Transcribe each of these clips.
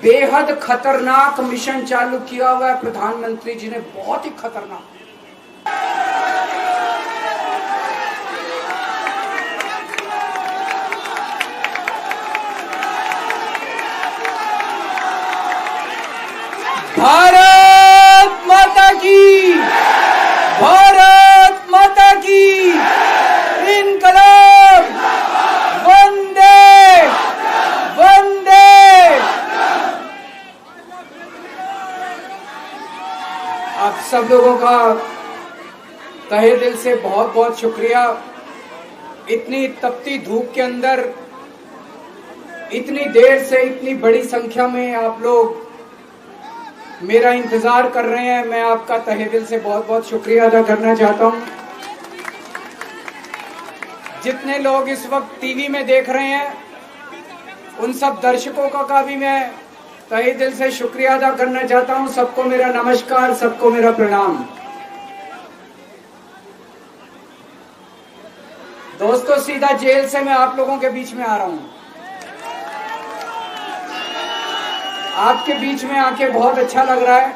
बेहद खतरनाक मिशन चालू किया हुआ है प्रधानमंत्री जी ने, बहुत ही खतरनाक। भारत माता की, भारत माता की, इनकलाब, वंदे वंदे। आप सब लोगों का तहे दिल से बहुत बहुत शुक्रिया। इतनी तपती धूप के अंदर इतनी देर से इतनी बड़ी संख्या में आप लोग मेरा इंतजार कर रहे हैं। मैं आपका तहे दिल से बहुत बहुत शुक्रिया अदा करना चाहता हूं। जितने लोग इस वक्त टीवी में देख रहे हैं, उन सब दर्शकों का भी मैं तहे दिल से शुक्रिया अदा करना चाहता हूं। सबको मेरा नमस्कार, सबको मेरा प्रणाम। दोस्तों, सीधा जेल से मैं आप लोगों के बीच में आ रहा हूं। आपके बीच में आके बहुत अच्छा लग रहा है।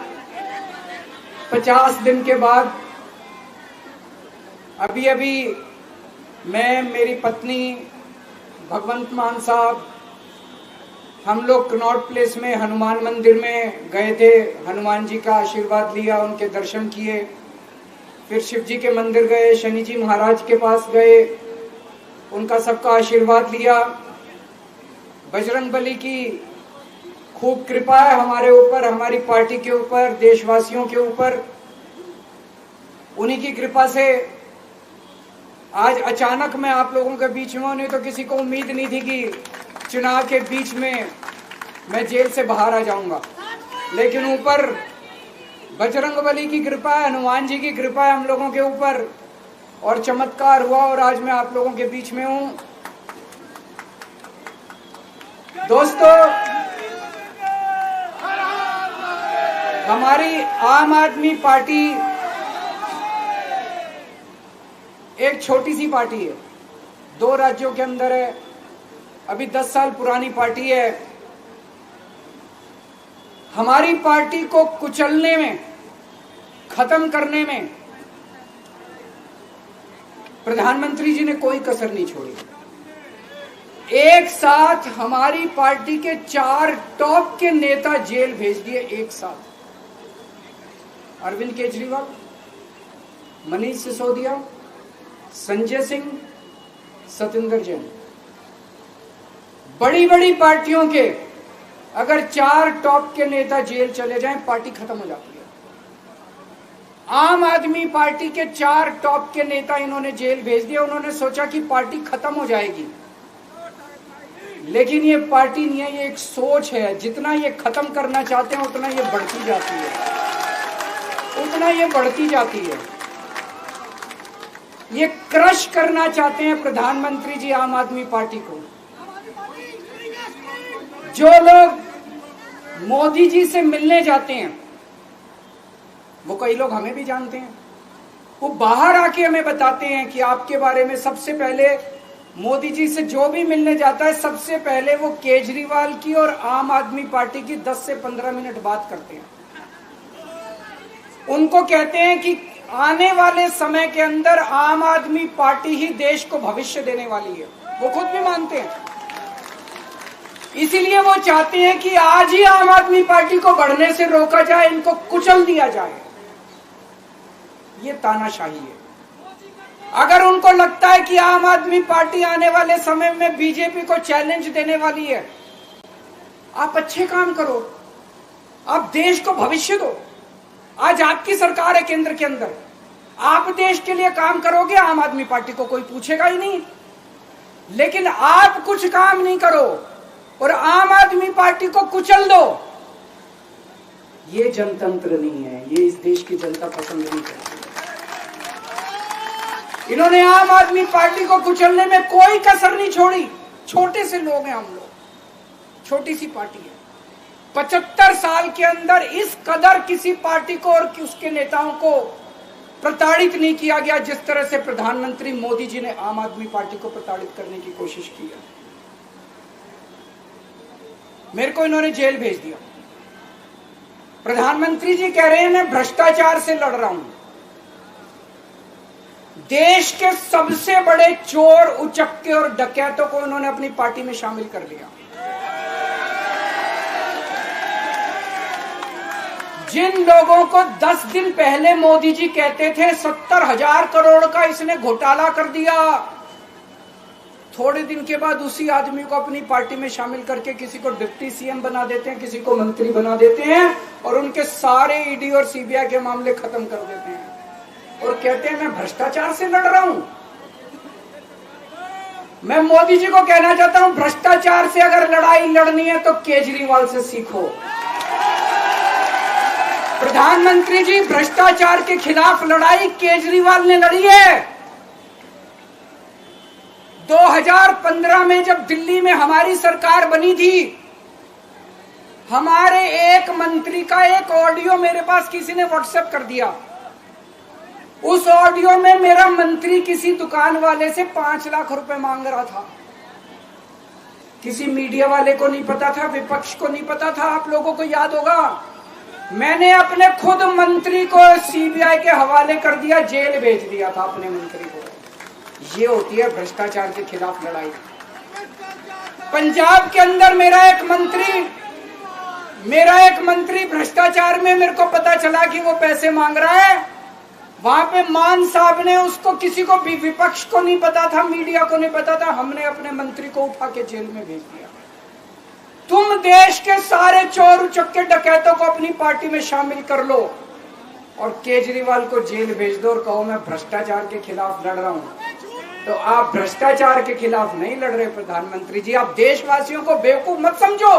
50 दिन के बाद अभी अभी मैं, मेरी पत्नी, भगवंत मान साहब, हम लोग कनॉट प्लेस में हनुमान मंदिर में गए थे। हनुमान जी का आशीर्वाद लिया, उनके दर्शन किए। फिर शिव जी के मंदिर गए, शनि जी महाराज के पास गए, उनका सबका आशीर्वाद लिया। बजरंग बली की खूब कृपा है हमारे ऊपर, हमारी पार्टी के ऊपर, देशवासियों के ऊपर। उन्हीं की कृपा से आज अचानक मैं आप लोगों के बीच में हूं। नहीं तो किसी को उम्मीद नहीं थी कि चुनाव के बीच में मैं जेल से बाहर आ जाऊंगा, लेकिन ऊपर बजरंग बली की कृपा है, हनुमान जी की कृपा है हम लोगों के ऊपर, और चमत्कार हुआ और आज मैं आप लोगों के बीच में हूं। दोस्तों, हमारी आम आदमी पार्टी एक छोटी सी पार्टी है, 2 राज्यों के अंदर है, अभी 10 साल पुरानी पार्टी है। हमारी पार्टी को कुचलने में, खत्म करने में प्रधानमंत्री जी ने कोई कसर नहीं छोड़ी। एक साथ हमारी पार्टी के 4 टॉप के नेता जेल भेज दिए एक साथ। अरविंद केजरीवाल, मनीष सिसोदिया, संजय सिंह, सतिंदर जैन। बड़ी बड़ी पार्टियों के अगर 4 टॉप के नेता जेल चले जाएं, पार्टी खत्म हो जाती है। आम आदमी पार्टी के 4 टॉप के नेता इन्होंने जेल भेज दिए। उन्होंने सोचा कि पार्टी खत्म हो जाएगी, लेकिन ये पार्टी नहीं है, ये एक सोच है। जितना ये खत्म करना चाहते हैं उतना ये बढ़ती जाती है, उतना ये बढ़ती जाती है। ये क्रश करना चाहते हैं प्रधानमंत्री जी आम आदमी पार्टी को। जो लोग मोदी जी से मिलने जाते हैं, वो कई लोग हमें भी जानते हैं, वो बाहर आके हमें बताते हैं कि आपके बारे में सबसे पहले मोदी जी से जो भी मिलने जाता है, सबसे पहले वो केजरीवाल की और आम आदमी पार्टी की 10 से 15 मिनट बात करते हैं। उनको कहते हैं कि आने वाले समय के अंदर आम आदमी पार्टी ही देश को भविष्य देने वाली है। वो खुद भी मानते हैं। इसीलिए वो चाहते हैं कि आज ही आम आदमी पार्टी को बढ़ने से रोका जाए, इनको कुचल दिया जाए। ये तानाशाही है। अगर उनको लगता है कि आम आदमी पार्टी आने वाले समय में बीजेपी को चैलेंज देने वाली है, आप अच्छे काम करो, आप देश को भविष्य दो। आज आपकी सरकार है केंद्र के अंदर, आप देश के लिए काम करोगे, आम आदमी पार्टी को कोई पूछेगा ही नहीं। लेकिन आप कुछ काम नहीं करो और आम आदमी पार्टी को कुचल दो, ये जनतंत्र नहीं है, ये इस देश की जनता पसंद नहीं करती। इन्होंने आम आदमी पार्टी को कुचलने में कोई कसर नहीं छोड़ी। छोटे से लोग हैं हम लोग, छोटी सी पार्टी है। 75 साल के अंदर इस कदर किसी पार्टी को और उसके नेताओं को प्रताड़ित नहीं किया गया जिस तरह से प्रधानमंत्री मोदी जी ने आम आदमी पार्टी को प्रताड़ित करने की कोशिश की है। मेरे को इन्होंने जेल भेज दिया। प्रधानमंत्री जी कह रहे हैं मैं भ्रष्टाचार से लड़ रहा हूं। देश के सबसे बड़े चोर, उचक्के और डकैतों को उन्होंने अपनी पार्टी में शामिल कर लिया। जिन लोगों को 10 दिन पहले मोदी जी कहते थे 70,000 करोड़ का इसने घोटाला कर दिया, थोड़े दिन के बाद उसी आदमी को अपनी पार्टी में शामिल करके किसी को डिप्टी सीएम बना देते हैं, किसी को मंत्री बना देते हैं और उनके सारे ईडी और सीबीआई के मामले खत्म कर देते हैं और कहते हैं मैं भ्रष्टाचार से लड़ रहा हूं। मैं मोदी जी को कहना चाहता हूं, भ्रष्टाचार से अगर लड़ाई लड़नी है तो केजरीवाल से सीखो। प्रधानमंत्री जी, भ्रष्टाचार के खिलाफ लड़ाई केजरीवाल ने लड़ी है। 2015 में जब दिल्ली में हमारी सरकार बनी थी, हमारे एक मंत्री का एक ऑडियो मेरे पास किसी ने व्हाट्सएप कर दिया। उस ऑडियो में मेरा मंत्री किसी दुकान वाले से 5 लाख रुपए मांग रहा था। किसी मीडिया वाले को नहीं पता था, विपक्ष को नहीं पता था। आप लोगों को याद होगा, मैंने अपने खुद मंत्री को सीबीआई के हवाले कर दिया, जेल भेज दिया था अपने मंत्री को। ये होती है भ्रष्टाचार के खिलाफ लड़ाई। पंजाब के अंदर मेरा एक मंत्री भ्रष्टाचार में, मेरे को पता चला कि वो पैसे मांग रहा है। वहां पे मान साहब ने उसको, किसी को भी, विपक्ष को नहीं पता था, मीडिया को नहीं पता था, हमने अपने मंत्री को उठा के जेल में भेज दिया। तुम देश के सारे चोर उचक्के डकैतों को अपनी पार्टी में शामिल कर लो और केजरीवाल को जेल भेज दो और कहो मैं भ्रष्टाचार के खिलाफ लड़ रहा हूं। तो आप भ्रष्टाचार के खिलाफ नहीं लड़ रहे प्रधानमंत्री जी। आप देशवासियों को बेवकूफ मत समझो।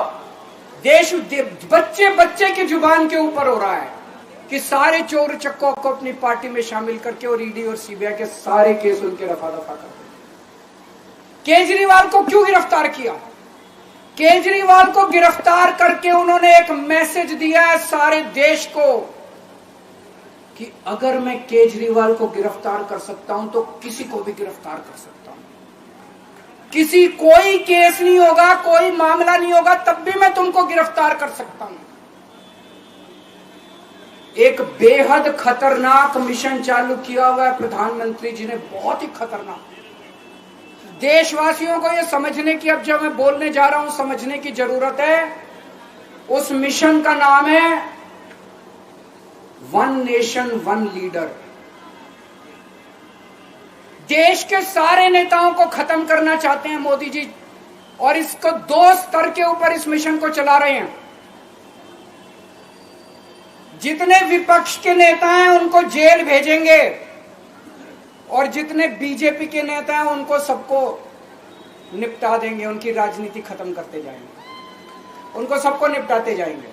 देश बच्चे बच्चे की जुबान के ऊपर हो रहा है कि सारे चोर चक्कों को अपनी पार्टी में शामिल करके और ईडी और सीबीआई के सारे केस उनके रफा दफा कर दो। केजरीवाल को क्यों गिरफ्तार किया? केजरीवाल को गिरफ्तार करके उन्होंने एक मैसेज दिया है सारे देश को कि अगर मैं केजरीवाल को गिरफ्तार कर सकता हूं तो किसी को भी गिरफ्तार कर सकता हूं। कोई केस नहीं होगा, कोई मामला नहीं होगा, तब भी मैं तुमको गिरफ्तार कर सकता हूं। एक बेहद खतरनाक मिशन चालू किया हुआ है प्रधानमंत्री जी ने, बहुत ही खतरनाक। देशवासियों को यह समझने की, अब जब मैं बोलने जा रहा हूं, समझने की जरूरत है। उस मिशन का नाम है वन नेशन वन लीडर। देश के सारे नेताओं को खत्म करना चाहते हैं मोदी जी और इसको 2 स्तर के ऊपर इस मिशन को चला रहे हैं। जितने विपक्ष के नेता हैं उनको जेल भेजेंगे और जितने बीजेपी के नेता हैं उनको सबको निपटा देंगे, उनकी राजनीति खत्म करते जाएंगे, उनको सबको निपटाते जाएंगे।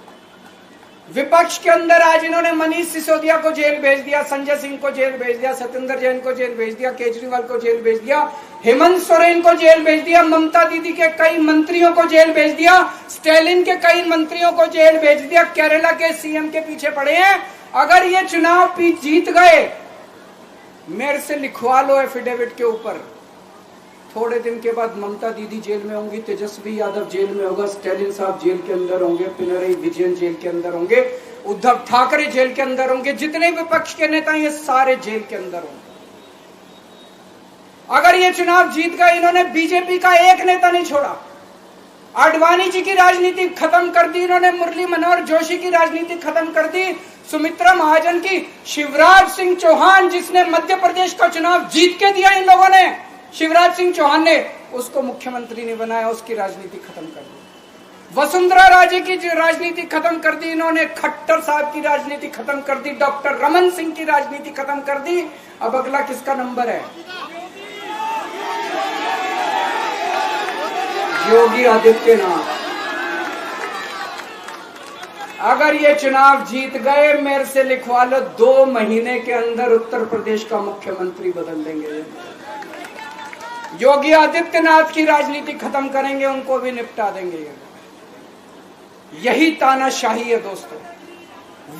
विपक्ष के अंदर आज इन्होंने मनीष सिसोदिया को जेल भेज दिया, संजय सिंह को जेल भेज दिया, सत्येंद्र जैन को जेल भेज दिया, केजरीवाल को जेल भेज दिया, हेमंत सोरेन को जेल भेज दिया, ममता दीदी के कई मंत्रियों को जेल भेज दिया, स्टालिन के कई मंत्रियों को जेल भेज दिया, केरला के सीएम के पीछे पड़े हैं। अगर ये चुनाव जीत गए, मेरे से लिखवा लो एफिडेविट के ऊपर, थोड़े दिन के बाद ममता दीदी जेल में होंगी, तेजस्वी यादव जेल में होगा, स्टालिन साहब जेल के अंदर होंगे, पिनरई विजयन जेल के अंदर होंगे, उद्धव ठाकरे जेल के अंदर होंगे, जितने विपक्ष के नेता ये सारे जेल के अंदर होंगे। अगर ये चुनाव जीत गए, इन्होंने बीजेपी का एक नेता नहीं छोड़ा। आडवाणी जी की राजनीति खत्म कर दी इन्होंने, मुरली मनोहर जोशी की राजनीति खत्म कर दी, सुमित्रा महाजन की, शिवराज सिंह चौहान जिसने मध्य प्रदेश का चुनाव जीत के दिया इन लोगों ने, शिवराज सिंह चौहान ने उसको मुख्यमंत्री नहीं बनाया, उसकी राजनीति खत्म कर दी। वसुंधरा राजे की राजनीति खत्म कर दी इन्होंने, खट्टर साहब की राजनीति खत्म कर दी, डॉक्टर रमन सिंह की राजनीति खत्म कर दी। अब अगला किसका नंबर है? योगी आदित्यनाथ। अगर ये चुनाव जीत गए, मेरे से लिखवा लो, 2 महीने के अंदर उत्तर प्रदेश का मुख्यमंत्री बदल देंगे। योगी आदित्यनाथ की राजनीति खत्म करेंगे, उनको भी निपटा देंगे। यही तानाशाही है दोस्तों।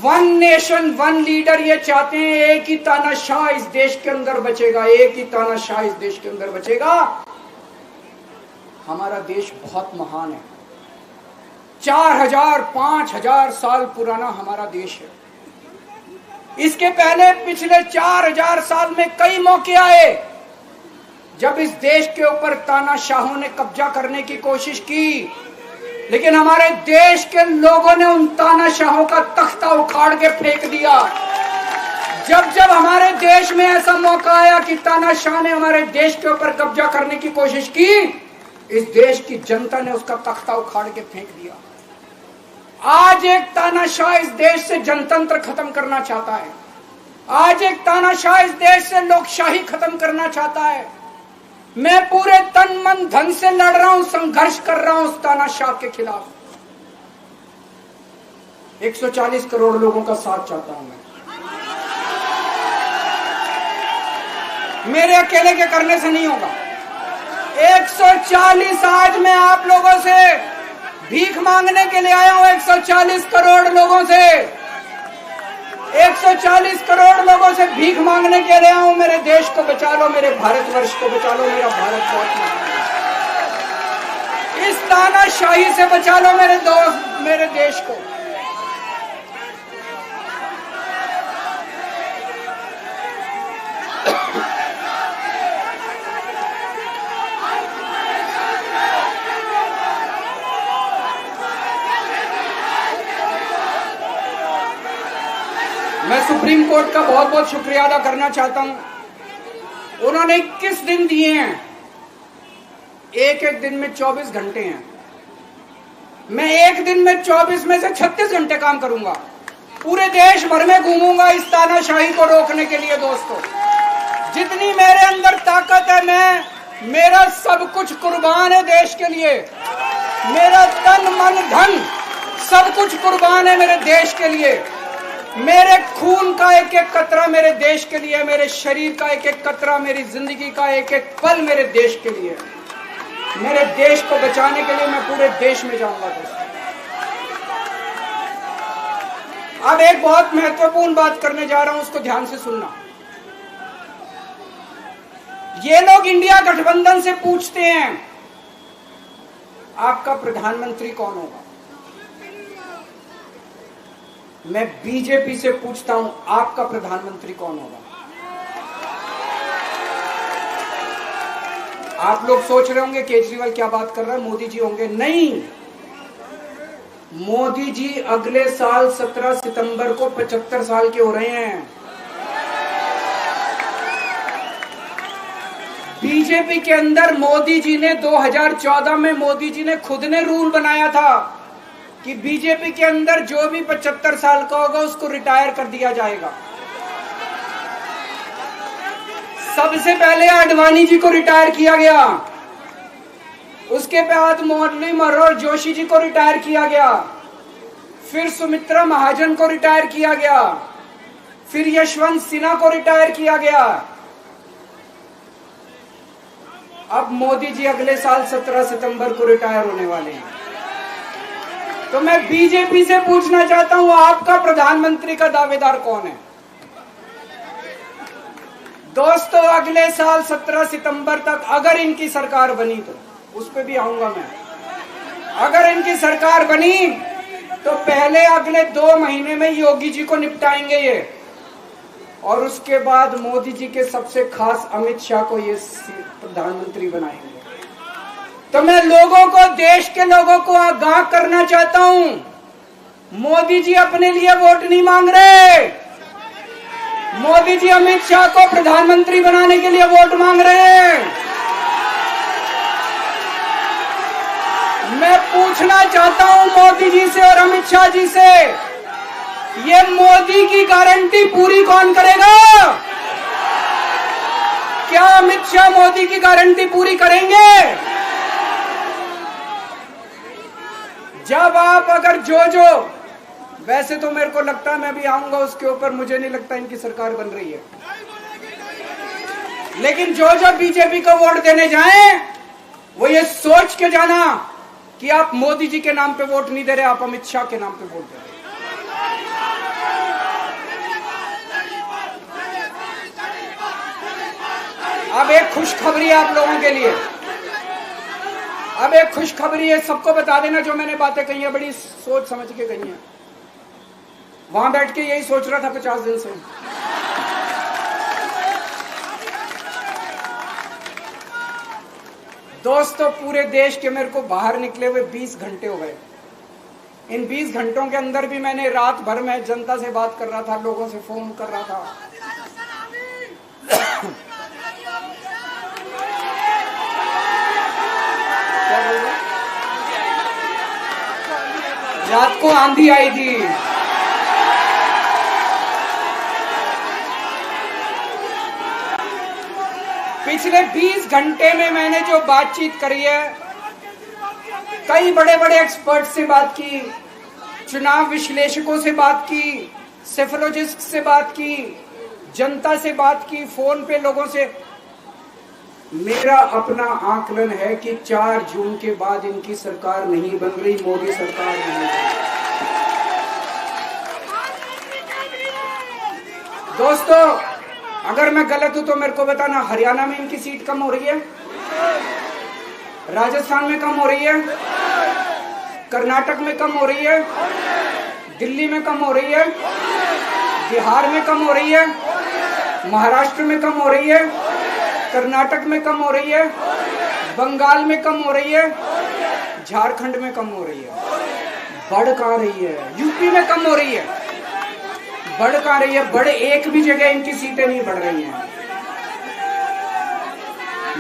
वन नेशन वन लीडर ये चाहते हैं, एक ही तानाशाह इस देश के अंदर बचेगा, एक ही तानाशाह इस देश के अंदर बचेगा। हमारा देश बहुत महान है, 4000 5000 साल पुराना हमारा देश है। इसके पहले पिछले 4000 साल में कई मौके आए जब इस देश के ऊपर तानाशाहों ने कब्जा करने की कोशिश की, लेकिन हमारे देश के लोगों ने उन तानाशाहों का तख्ता उखाड़ के फेंक दिया। जब जब हमारे देश में ऐसा मौका आया कि तानाशाह ने हमारे देश के ऊपर कब्जा करने की कोशिश की, इस देश की जनता ने उसका तख्ता उखाड़ के फेंक दिया। आज एक तानाशाह इस देश से जनतंत्र खत्म करना चाहता है। आज एक तानाशाह इस देश से लोकशाही खत्म करना चाहता है। मैं पूरे तन मन धन से लड़ रहा हूं, संघर्ष कर रहा हूं उस तानाशाह के खिलाफ। 140 करोड़ लोगों का साथ चाहता हूं मैं। मेरे अकेले के करने से नहीं होगा। 140 आज मैं आप लोगों से भीख मांगने के लिए आया हूं। 140 करोड़ लोगों से 140 करोड़ लोगों से भीख मांगने के लिए आया हूं। मेरे देश को बचा लो, मेरे भारतवर्ष को बचा लो, मेरा भारत बहुत महान है। इस तानाशाही से बचा लो मेरे दोस्त, मेरे देश को। मैं सुप्रीम कोर्ट का बहुत बहुत शुक्रिया अदा करना चाहता हूं। उन्होंने 21 दिन दिए हैं, एक एक दिन में 24 घंटे हैं। मैं एक दिन में 24 में से 36 घंटे काम करूंगा। पूरे देश भर में घूमूंगा इस तानाशाही को रोकने के लिए। दोस्तों, जितनी मेरे अंदर ताकत है, मेरा सब कुछ कुर्बान है देश के लिए। मेरा तन मन धन सब कुछ कुर्बान है मेरे देश के लिए। मेरे खून का एक एक कतरा मेरे देश के लिए, मेरे शरीर का एक एक कतरा, मेरी जिंदगी का एक एक पल मेरे देश के लिए। मेरे देश को बचाने के लिए मैं पूरे देश में जाऊंगा। दोस्तों, अब एक बहुत महत्वपूर्ण बात करने जा रहा हूं, उसको ध्यान से सुनना। ये लोग इंडिया गठबंधन से पूछते हैं आपका प्रधानमंत्री कौन होगा। मैं बीजेपी से पूछता हूं आपका प्रधानमंत्री कौन होगा। आप लोग सोच रहे होंगे केजरीवाल क्या बात कर रहा है, मोदी जी होंगे। नहीं, मोदी जी अगले साल 17 सितंबर को 75 साल के हो रहे हैं। बीजेपी के अंदर मोदी जी ने 2014 में मोदी जी ने खुद ने रूल बनाया था कि बीजेपी के अंदर जो भी 75 साल का होगा उसको रिटायर कर दिया जाएगा। सबसे पहले आडवाणी जी को रिटायर किया गया, उसके बाद मुरली मनोहर जोशी जी को रिटायर किया गया, फिर सुमित्रा महाजन को रिटायर किया गया, फिर यशवंत सिन्हा को रिटायर किया गया। अब मोदी जी अगले साल 17 सितंबर को रिटायर होने वाले हैं। तो मैं बीजेपी से पूछना चाहता हूं आपका प्रधानमंत्री का दावेदार कौन है। दोस्तों, अगले साल 17 सितंबर तक अगर इनकी सरकार बनी, तो उस पर भी आऊंगा मैं। अगर इनकी सरकार बनी तो पहले अगले 2 महीने में योगी जी को निपटाएंगे ये, और उसके बाद मोदी जी के सबसे खास अमित शाह को ये प्रधानमंत्री बनाएंगे। तो मैं लोगों को, देश के लोगों को आगाह करना चाहता हूं, मोदी जी अपने लिए वोट नहीं मांग रहे। मोदी जी अमित शाह को प्रधानमंत्री बनाने के लिए वोट मांग रहे हैं। मैं पूछना चाहता हूं मोदी जी से और अमित शाह जी से, ये मोदी की गारंटी पूरी कौन करेगा? क्या अमित शाह मोदी की गारंटी पूरी करेंगे? जब आप अगर जो वैसे तो मेरे को लगता है मैं भी आऊंगा उसके ऊपर, मुझे नहीं लगता इनकी सरकार बन रही है, लेकिन जो बीजेपी को वोट देने जाएं वो ये सोच के जाना कि आप मोदी जी के नाम पे वोट नहीं दे रहे, आप अमित शाह के नाम पे वोट दे रहे। अब एक खुशखबरी आप लोगों के लिए, अब एक खुशखबरी है, सबको बता देना, जो मैंने बातें कही है बड़ी सोच समझ के कही है। वहां बैठ के यही सोच रहा था 50 दिन से। दोस्तों, पूरे देश के मेरे को बाहर निकले हुए 20 घंटे हो गए। इन 20 घंटों के अंदर भी मैंने रात भर में जनता से बात कर रहा था, लोगों से फोन कर रहा था। रात को आंधी आई थी। पिछले 20 घंटे में मैंने जो बातचीत करी है, कई बड़े बड़े एक्सपर्ट से बात की, चुनाव विश्लेषकों से बात की, सेफोलॉजिस्ट से बात की, जनता से बात की, फोन पे लोगों से। मेरा अपना आकलन है कि 4 जून के बाद इनकी सरकार नहीं बन रही, मोदी सरकार नहीं बन रही। दोस्तों, अगर मैं गलत हूं तो मेरे को बताना। हरियाणा में इनकी सीट कम हो रही है, राजस्थान में कम हो रही है, कर्नाटक में कम हो रही है, दिल्ली में कम हो रही है, बिहार में कम हो रही है, महाराष्ट्र में कम हो रही है, कर्नाटक में कम हो रही है, बंगाल में कम हो रही है, झारखंड में कम हो रही है। बढ़ कहां रही है? यूपी में कम हो रही है, बढ़ कहां रही है? बड़े एक भी जगह इनकी सीटें नहीं बढ़ रही हैं।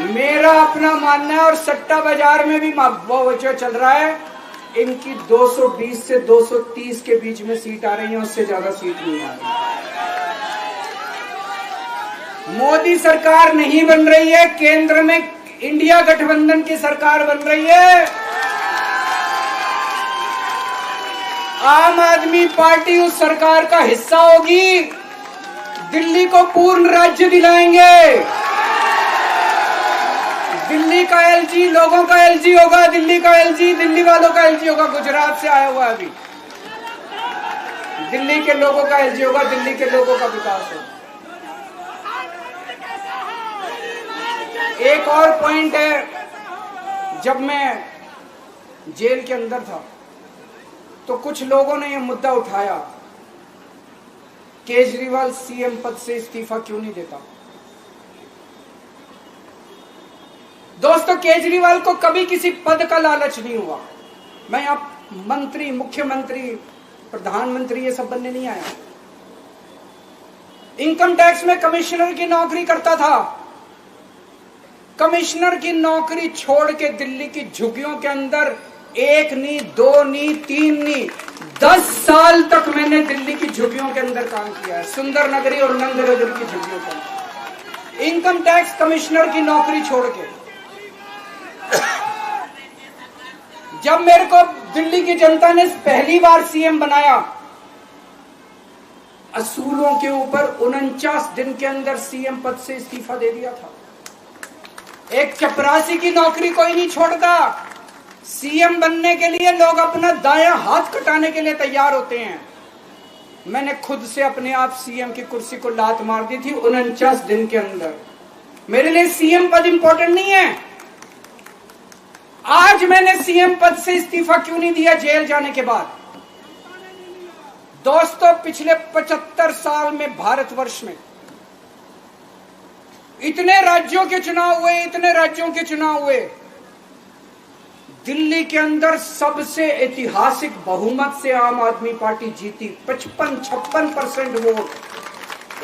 मेरा अपना मानना है, और सट्टा बाजार में भी जो चल रहा है, इनकी 220 से 230 के बीच में सीट आ रही है, उससे ज्यादा सीट नहीं आ रही। मोदी सरकार नहीं बन रही है, केंद्र में इंडिया गठबंधन की सरकार बन रही है। आम आदमी पार्टी उस सरकार का हिस्सा होगी। दिल्ली को पूर्ण राज्य दिलाएंगे। दिल्ली का एलजी लोगों का एलजी होगा, दिल्ली का एलजी दिल्ली वालों का एलजी होगा। गुजरात से आया हुआ अभी, दिल्ली के लोगों का एलजी होगा, दिल्ली के लोगों का विकास होगा। एक और पॉइंट है, जब मैं जेल के अंदर था तो कुछ लोगों ने यह मुद्दा उठाया, केजरीवाल सीएम पद से इस्तीफा क्यों नहीं देता। दोस्तों, केजरीवाल को कभी किसी पद का लालच नहीं हुआ। मैं आप मंत्री, मुख्यमंत्री, प्रधानमंत्री ये सब बनने नहीं आया। इनकम टैक्स में कमिश्नर की नौकरी करता था। कमिश्नर की नौकरी छोड़ के दिल्ली की झुग्गियों के अंदर 1 नहीं, 2 नहीं, 3 नहीं, 10 साल तक मैंने दिल्ली की झुग्गियों के अंदर काम किया है, सुंदर नगरी और नंदनगर की झुग्गियों के अंदर, इनकम टैक्स कमिश्नर की नौकरी छोड़ के। जब मेरे को दिल्ली की जनता ने पहली बार सीएम बनाया, असूलों के ऊपर 49 दिन के अंदर सीएम पद से इस्तीफा दे दिया था। एक चपरासी की नौकरी कोई नहीं छोड़ता। सीएम बनने के लिए लोग अपना दायां हाथ कटाने के लिए तैयार होते हैं। मैंने खुद से अपने आप सीएम की कुर्सी को लात मार दी थी 49 दिन के अंदर। मेरे लिए सीएम पद इंपॉर्टेंट नहीं है। आज मैंने सीएम पद से इस्तीफा क्यों नहीं दिया जेल जाने के बाद? दोस्तों, पिछले 75 साल में भारतवर्ष में इतने राज्यों के चुनाव हुए, इतने राज्यों के चुनाव हुए, दिल्ली के अंदर सबसे ऐतिहासिक बहुमत से आम आदमी पार्टी जीती। 55-56% वोट,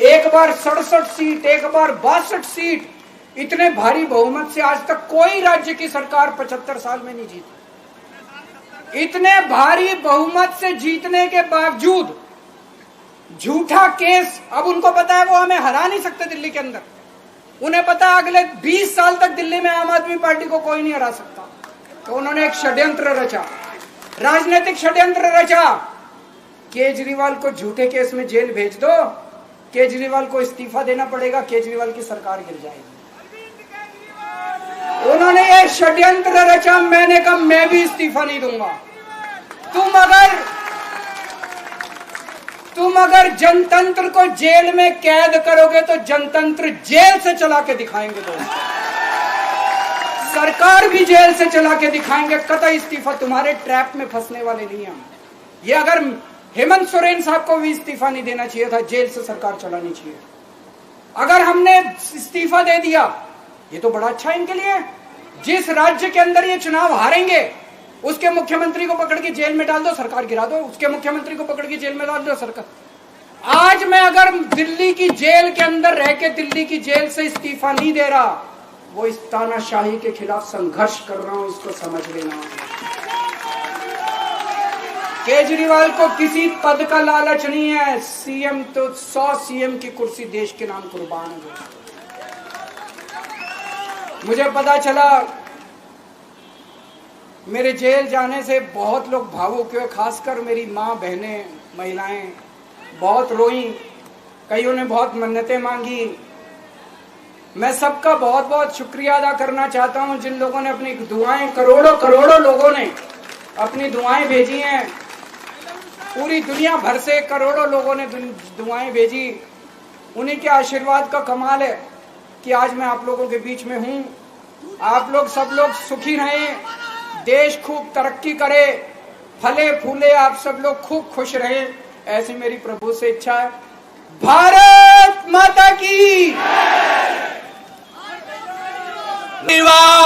एक बार 67 सीट, एक बार 62 सीट। इतने भारी बहुमत से आज तक कोई राज्य की सरकार 75 साल में नहीं जीती। इतने भारी बहुमत से जीतने के बावजूद झूठा केस, अब उनको पता है वो हमें हरा नहीं सकते दिल्ली के अंदर। उन्हें पता है अगले 20 साल तक दिल्ली में आम आदमी पार्टी को कोई नहीं हरा सकता। तो उन्होंने एक षड्यंत्र रचा, राजनीतिक षड्यंत्र रचा। केजरीवाल को झूठे केस में जेल भेज दो, केजरीवाल को इस्तीफा देना पड़ेगा, केजरीवाल की सरकार गिर जाएगी। उन्होंने ये षड्यंत्र रचा। मैंने कहा मैं भी इस्तीफा नहीं दूंगा। तुम अगर जनतंत्र को जेल में कैद करोगे तो जनतंत्र जेल से चला के दिखाएंगे। दोस्तों, सरकार भी जेल से चला के दिखाएंगे, कतई इस्तीफा, तुम्हारे ट्रैप में फंसने वाले नहीं हम। ये अगर हेमंत सोरेन साहब को भी इस्तीफा नहीं देना चाहिए था, जेल से सरकार चलानी चाहिए। अगर हमने इस्तीफा दे दिया, ये तो बड़ा अच्छा इनके लिए। जिस राज्य के अंदर ये चुनाव हारेंगे उसके मुख्यमंत्री को पकड़ के जेल में डाल दो, सरकार गिरा दो, उसके मुख्यमंत्री को पकड़ के जेल में डाल दो, सरकार। आज मैं अगर दिल्ली की जेल के अंदर रह के दिल्ली की जेल से इस्तीफा नहीं दे रहा, वो इस तानाशाही के खिलाफ संघर्ष कर रहा हूं, इसको समझ लेना। केजरीवाल को किसी पद का लालच नहीं है, सीएम तो 100 सीएम की कुर्सी देश के नाम कुर्बान है। मुझे पता चला मेरे जेल जाने से बहुत लोग भावुक हुए, खासकर मेरी माँ, बहनें, महिलाएं बहुत रोई, कईयों ने बहुत मन्नतें मांगी। मैं सबका बहुत बहुत शुक्रिया अदा करना चाहता हूं, जिन लोगों ने अपनी दुआएं, करोड़ों लोगों ने अपनी दुआएं भेजी हैं। पूरी दुनिया भर से करोड़ों लोगों ने दुआएं भेजी। उन्हीं के आशीर्वाद का कमाल है कि आज मैं आप लोगों के बीच में हूं। आप लोग सब लोग सुखी रहें, देश खूब तरक्की करे, फले फूले, आप सब लोग खूब खुश रहें, ऐसी मेरी प्रभु से इच्छा है। भारत माता की।